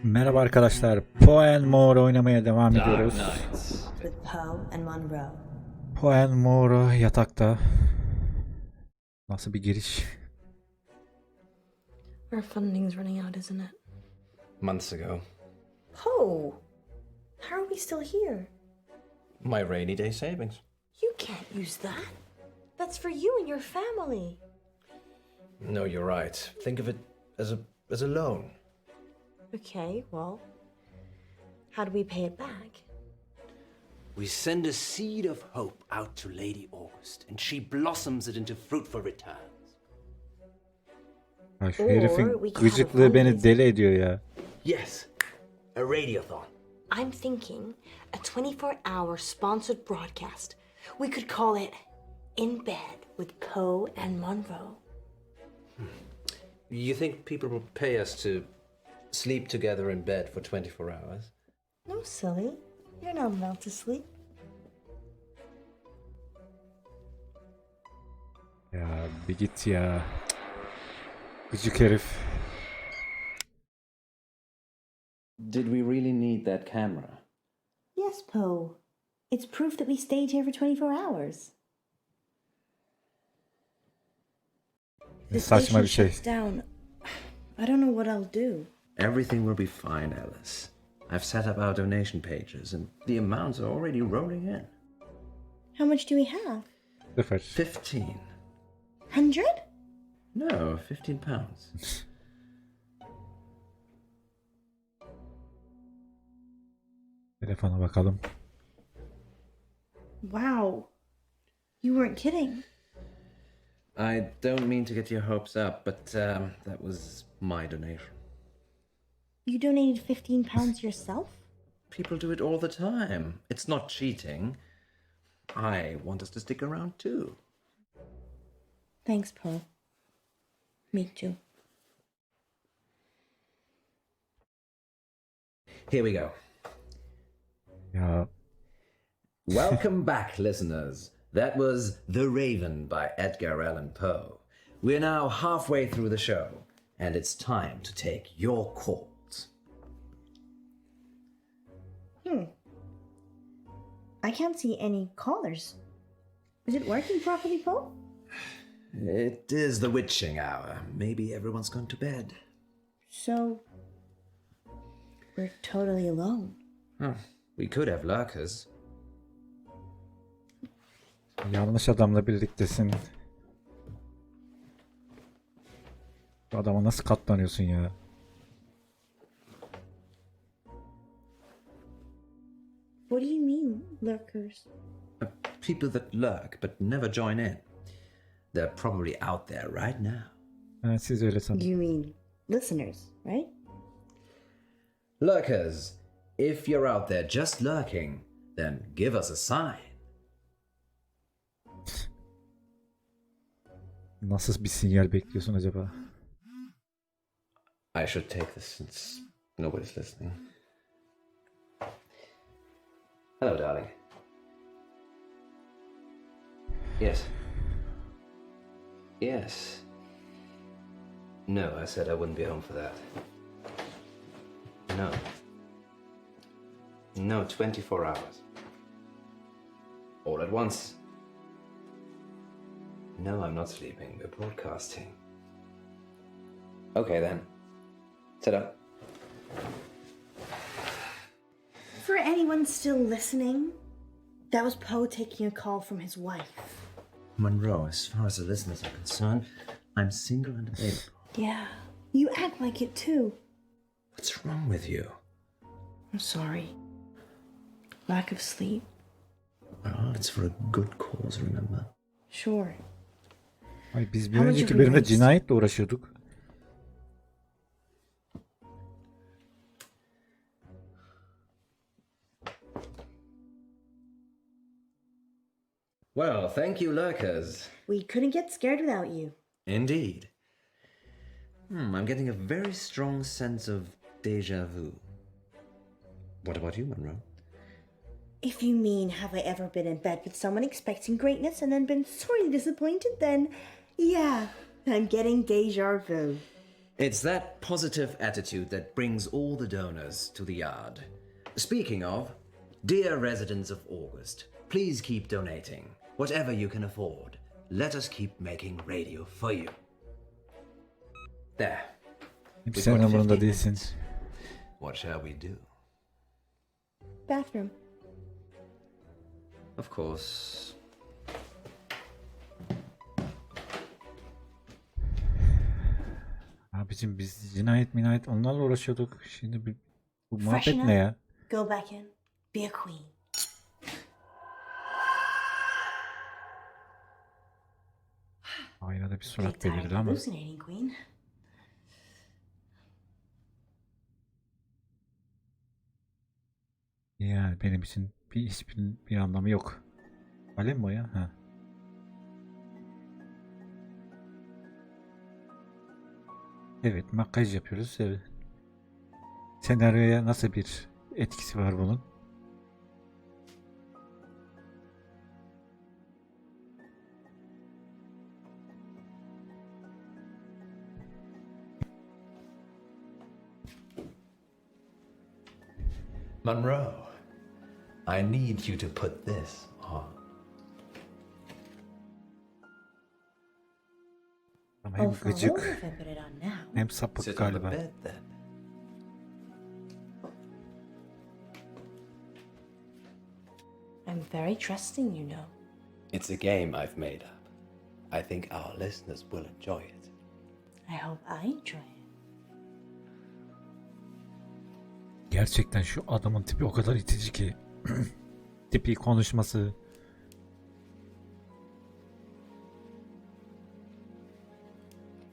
Merhaba arkadaşlar. Poe and Munro oynamaya devam ediyoruz. With Poe and Munro. Poe and Munro yatakta. Nasıl bir giriş? Our funding's running out, isn't it? Months ago. Poe! How are we still here? My rainy day savings. You can't use that. That's for you and your family. No, you're right. Think of it as a loan. Okay, well, how do we pay it back? We send a seed of hope out to Lady August, and she blossoms it into fruitful returns. Ay, şu herifin gıcıklığı beni deli ediyor ya. Yes, a radiothon. I'm thinking a 24-hour sponsored broadcast. We could call it In Bed with Poe and Munro. You think people will pay us to sleep together in bed for 24 hours? No, silly. You're not allowed to sleep. Ya bir git ya. Gıcık herif. Did we really need that camera? Yes, Poe. It's proof that we stayed here for 24 hours. The Saçma bir station şey. shuts down. I don't know what I'll do. Everything will be fine, Alice. I've set up our donation pages and the amounts are already rolling in. How much do we have? Sıfır. 15. 100? No, 15 pounds. Telefona bakalım. Wow. You weren't kidding. I don't mean to get your hopes up, but that was my donation. You donated 15 pounds yourself? People do it all the time. It's not cheating. I want us to stick around too. Thanks, Poe. Me too. Here we go. Ya Welcome back, listeners. That was The Raven by Edgar Allan Poe. We're now halfway through the show, and it's time to take your calls. I can't see any callers. Is it working properly, Poe? It is the witching hour. Maybe everyone's gone to bed. So, we're totally alone. We could have lurkers. yanlış adamla birliktesin. Bu adama nasıl katlanıyorsun ya? What do you mean, lurkers? People that lurk but never join in. They're probably out there right now. Ha, siz öyle sanın. You mean listeners, right? Lurkers, if you're out there just lurking, then give us a sign. Nasıl bir sinyal bekliyorsun acaba? I should take this since nobody's listening. Hello, darling. Yes. Yes. No, I said I wouldn't be home for that. No. No, 24 hours. All at once. No, I'm not sleeping. We're broadcasting. Okay, then. Sit up. For anyone still listening, that was Poe taking a call from his wife. Munro, as far as the listeners are concerned, I'm single and available. Yeah, you act like it too. What's wrong with you? I'm sorry. Lack of sleep. Oh, it's for a good cause, remember? Sure. Ay biz bir How much önceki have we bölümde raised? cinayetle uğraşıyorduk. Well, thank you, lurkers. We couldn't get scared without you. Indeed. I'm getting a very strong sense of déjà vu. What about you, Munro? If you mean, have I ever been in bed with someone expecting greatness and then been sorely disappointed, then yeah, I'm getting deja vu. It's that positive attitude that brings all the donors to the yard. Speaking of, dear residents of August, please keep donating. Whatever you can afford. Let us keep making radio for you. There. We've Sen got umurunda 15 değilsin. minutes. What shall we do? Bathroom. Of course. Abicim biz cinayet onlarla uğraşıyorduk. Şimdi bu muhabbet Freshen ne up. ya? Go back in. Be a queen. Aynada bir Big surat tired belirdi ama. hallucinating, queen. Yani benim için hiçbir anlamı yok. Kalem mi o ya? Ha. Evet, makyaj yapıyoruz. Evet. Senaryoya nasıl bir etkisi var bunun? Munro, I need you to put this on. Ama hem Oh, fall over gıcık if I put it on now. hem sapık Sit on the galiba. bed then. I'm very trusting, you know. It's a game I've made up. I think our listeners will enjoy it. I hope I enjoy it. Gerçekten şu adamın tipi o kadar itici ki. Tipi, konuşması.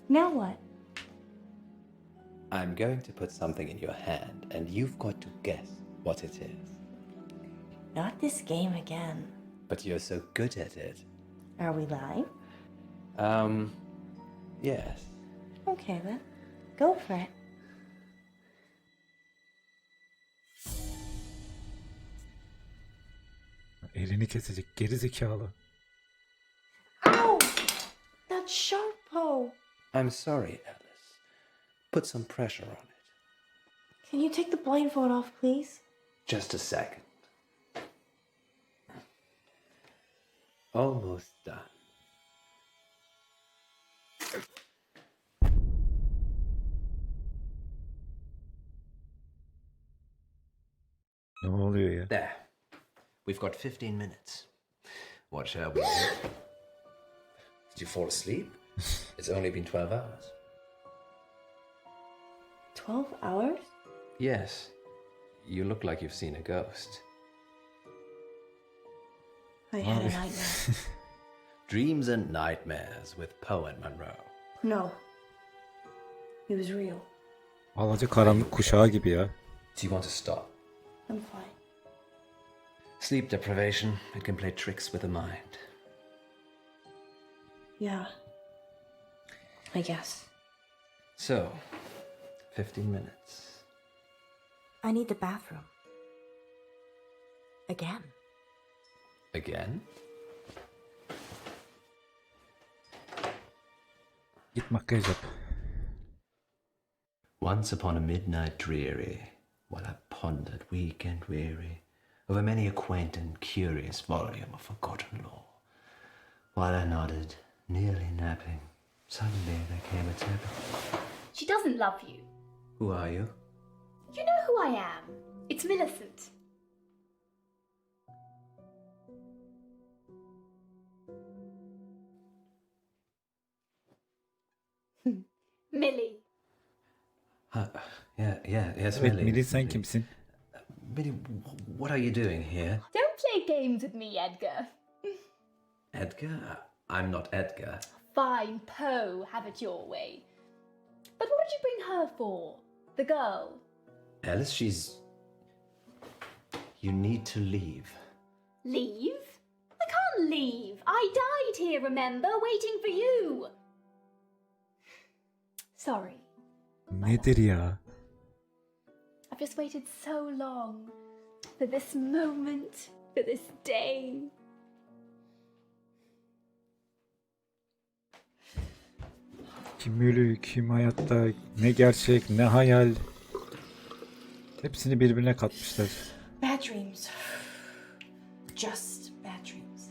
Now what? I'm going to put something in your hand, and you've got to guess what it is. Not this game again. But you're so good at it. Are we live? Yes. Okay then. Go for it. Elini kesecek geri zekalı. Ow! That's sharp, Poe. I'm sorry, Alice. Put some pressure on it. Can you take the blindfold off, please? Just a second. Almost done. Ne oluyor ya? There. We've got 15 minutes. What shall we do? Did you fall asleep? It's only been 12 hours. 12 hours? Yes. You look like you've seen a ghost. I had a nightmare. Dreams and Nightmares with Poe and Munro. No. It was real. Alaca karanlık kuşağı gibi ya. Do you want to stop? I'm fine. Sleep deprivation, it can play tricks with the mind. Yeah. I guess. So, 15 minutes. I need the bathroom. Again. Again? Git makyaj yap. Once upon a midnight dreary, while I pondered weak and weary over many a quaint and curious volume of forgotten lore, while I nodded, nearly napping, suddenly there came a tap. She doesn't love you. Who are you? You know who I am. It's Millicent. Millie. Yes, Evet, Millie. Millie sen kimsin? Millie, what are you doing here? Don't play games with me, Edgar. Edgar? I'm not Edgar. Fine, Poe, have it your way. But what did you bring her for? The girl? Alice, she's... You need to leave. Leave? I can't leave. I died here, remember, waiting for you. Sorry. Nedir ya? I've just waited so long for this moment, for this day. Kim ölü, kim hayatta, ne gerçek, ne hayal. Hepsini birbirine katmışlar. Bad dreams. Just bad dreams.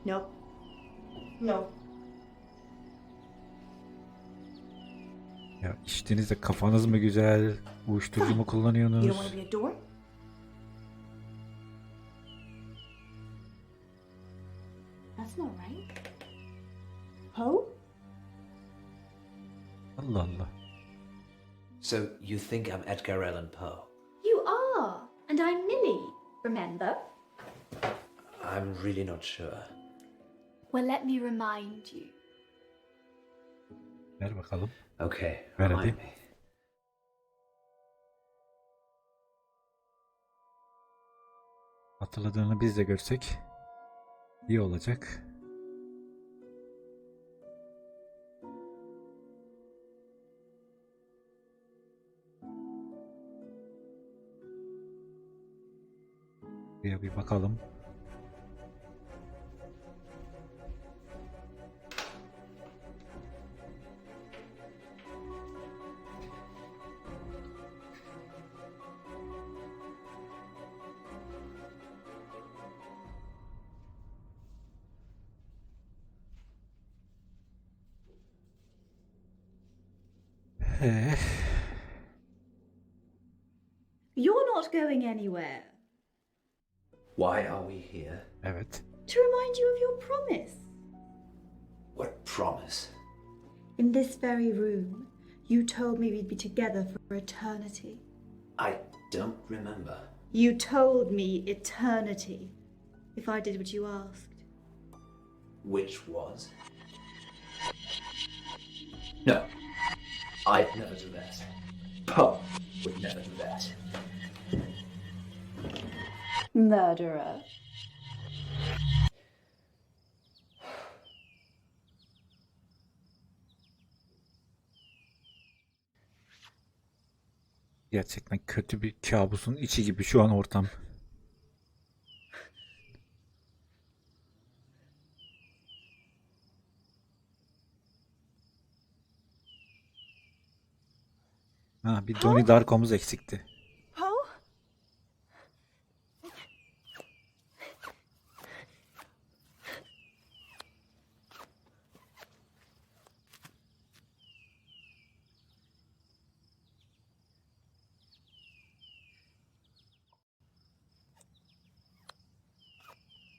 No. No. Ya içtiğinizde kafanız mı güzel, uyuşturucu mu You don't kullanıyorsunuz? want to be a door? That's not right. Poe? Allah Allah. So you think I'm Edgar Allan Poe? You are, and I'm Millie, remember? I'm really not sure. Well, let me remind you. Ver bakalım. Okay, Ver remind hadi. me. Hatırladığını biz de görsek iyi olacak. Bir bakalım. You're not going anywhere. Why are we here? Evet. To remind you of your promise. What promise? In this very room, you told me we'd be together for eternity. I don't remember. You told me eternity if I did what you asked. Which was? No, I'd never do that. Poe would never do that. Murderer. Gerçekten kötü bir kabusun içi gibi şu an ortam. Ha, bir Donnie Darko'muz eksikti. Poe?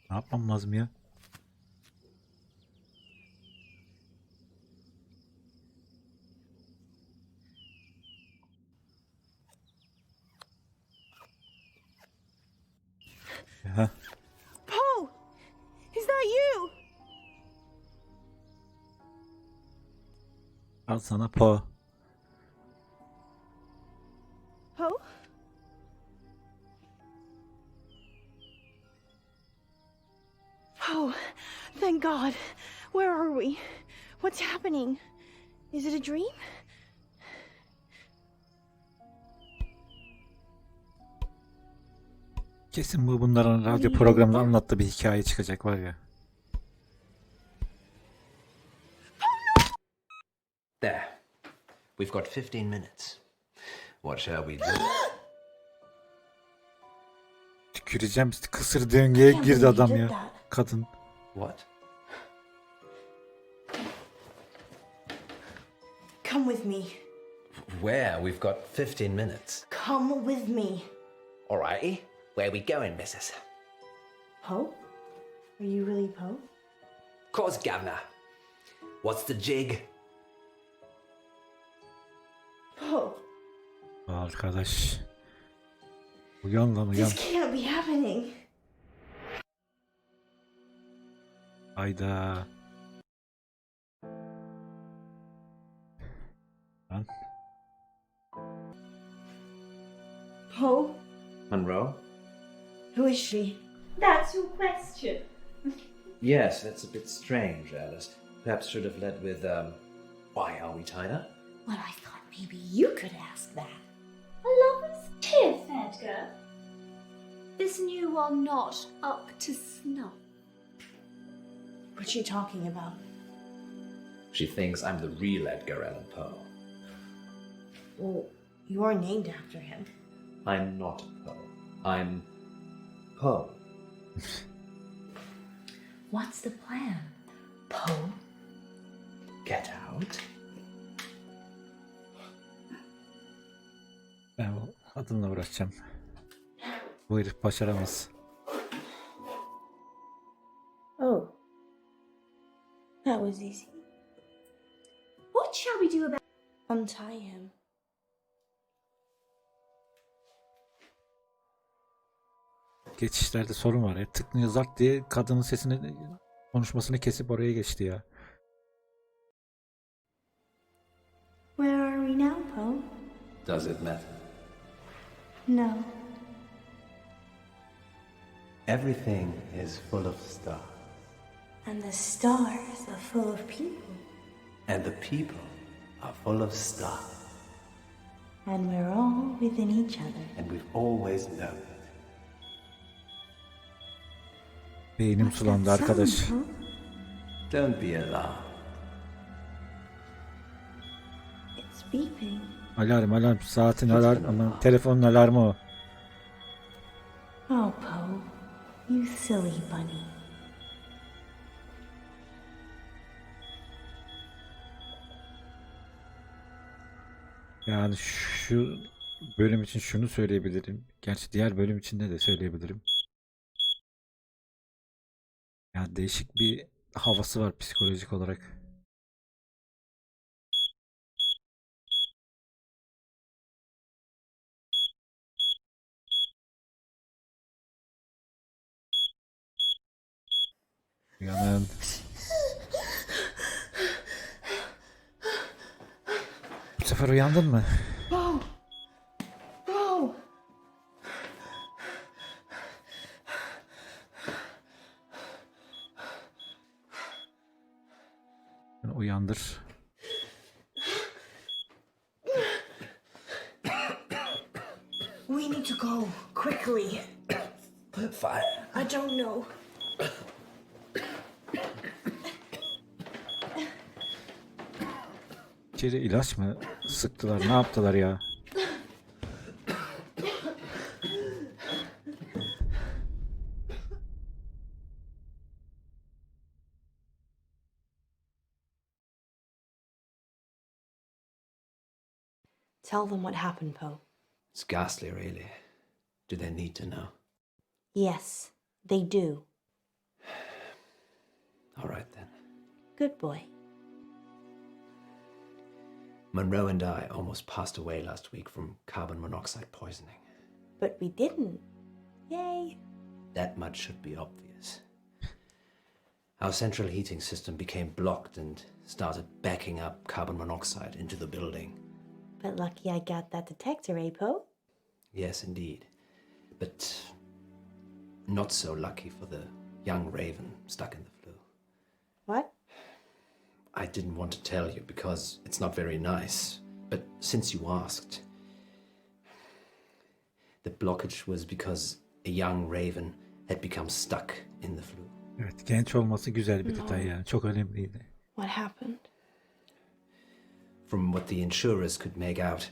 Ne yapmam lazım ya? Ha, Poe! Is that you? al sana Poe. Poe? Poe, thank God. Where are we? What's happening? Is it a dream? Kesin bunların radyo programında anlattığı bir hikaye çıkacak var ya. There. We've got 15 minutes. What shall we do? Tüküreceğim, kısır döngüye girdi adam ya. Kadın. What? Come with me. Where? We've got 15 minutes. Come with me. Alrighty. Where we going, missus? Poe? Are you really Poe? Course, governor. What's the jig? Poe, Arkadaş. Uyan lan uyan. this can't be happening. Hayda. Lan. Poe? Munro? Who is she? That's your question. Yes, that's a bit strange, Alice. Perhaps should have led with, why are we tied up? Well, I thought maybe you could ask that. A lover's kiss, Edgar. This new one not up to snuff. What's she talking about? She thinks I'm the real Edgar Allan Poe. Well, you are named after him. I'm not Poe. I'm Poe. What's the plan, Poe? Get out. Ben o adınla uğraşacağım. Bu herif başaramaz. Oh. That was easy. What shall we do about... Untie him. Geçişlerde sorun var ya. Tıklıyor zart diye kadının sesini, konuşmasını kesip oraya geçti ya. Where are we now, Poe? Does it matter? No. Everything is full of stars, And the stars are full of people. and the people are full of stars, And we're all within each other. and we've always known it. Beynim sulandı arkadaş. Sound, Poe? Don't be alarmed. It's beeping. Alarm, saatin alarm, telefonun alarmı o. Oh, Poe. You silly bunny. Yani şu bölüm için şunu söyleyebilirim. Gerçi diğer bölüm için de söyleyebilirim. Ya değişik bir havası var psikolojik olarak. Uyanın. Bu sefer uyandın mı? Poe! Poe! Beni uyandır. We need to go quickly. Fire. I don't know. İçeri ilaç mı sıktılar? Ne yaptılar ya? Tell them what happened, Poe. It's ghastly, really. Do they need to know? Yes, they do. All right, then. Good boy. Munro and I almost passed away last week from carbon monoxide poisoning. But we didn't. Yay. That much should be obvious. Our central heating system became blocked and started backing up carbon monoxide into the building. But lucky I got that detector, eh, Poe? Yes, indeed. But not so lucky for the young raven stuck in the flue. What? I didn't want to tell you because it's not very nice. But since you asked, the blockage was because a young raven had become stuck in the flue. Evet, genç olması güzel bir detay yani. Çok önemliydi. What happened? From what the insurers could make out,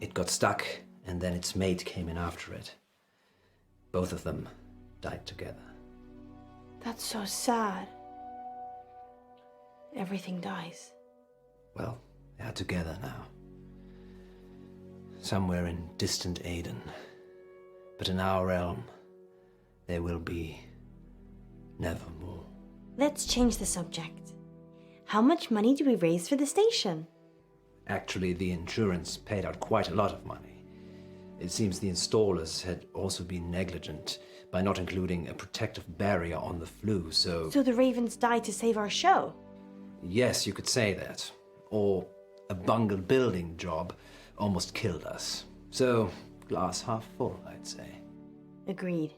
it got stuck and then its mate came in after it. Both of them died together. That's so sad. Everything dies. Well, they are together now. Somewhere in distant Aden. But in our realm, there will be nevermore. Let's change the subject. How much money do we raise for the station? Actually, the insurance paid out quite a lot of money. It seems the installers had also been negligent by not including a protective barrier on the flue, so... So the ravens died to save our show. Yes, you could say that. Or a bungled building job almost killed us. So, glass half full, I'd say. Agreed.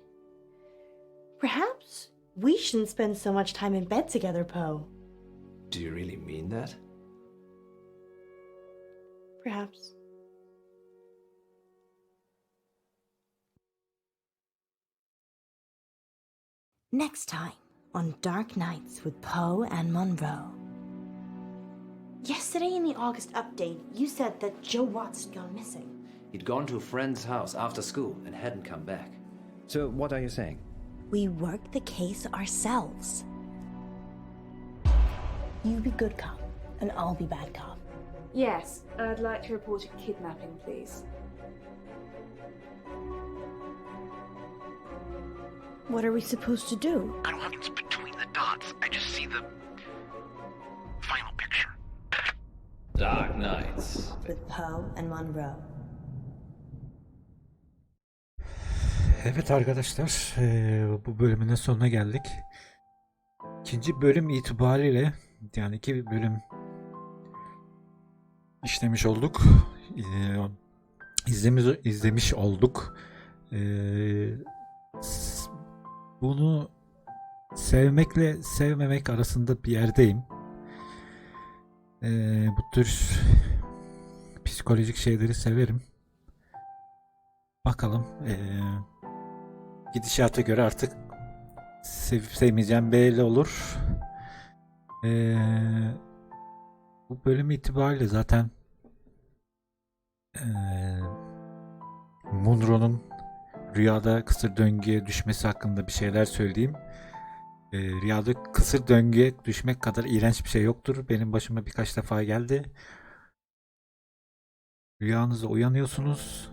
Perhaps we shouldn't spend so much time in bed together, Poe. Do you really mean that? Perhaps. Next time on Dark Nights with Poe and Munro. Yesterday in the August update, you said that Joe Watts had gone missing. He'd gone to a friend's house after school and hadn't come back. So, what are you saying? We worked the case ourselves. You be good cop, and I'll be bad cop. Yes, I'd like to report a kidnapping, please. What are we supposed to do? I don't have it's between the dots. I just see the final picture. Dark Nights. With Poe and Munro. Evet arkadaşlar, bu bölümün de sonuna geldik. İkinci bölüm itibariyle, yani 2 bölüm işlemiş olduk. İzlemiş olduk. Bunu sevmekle sevmemek arasında bir yerdeyim. Bu tür psikolojik şeyleri severim. Bakalım. Gidişata göre artık sevip sevmeyeceğim belli olur. Bu bölüm itibariyle zaten Munro'nun rüyada kısır döngüye düşmesi hakkında bir şeyler söyleyeyim. Rüyada kısır döngüye düşmek kadar iğrenç bir şey yoktur. Benim başıma birkaç defa geldi. Rüyanızda uyanıyorsunuz.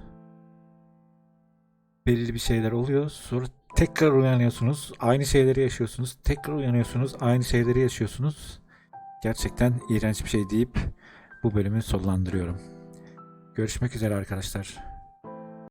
Belli bir şeyler oluyor. Sonra tekrar uyanıyorsunuz. Aynı şeyleri yaşıyorsunuz. Tekrar uyanıyorsunuz. Aynı şeyleri yaşıyorsunuz. Gerçekten iğrenç bir şey deyip bu bölümü sonlandırıyorum. Görüşmek üzere arkadaşlar.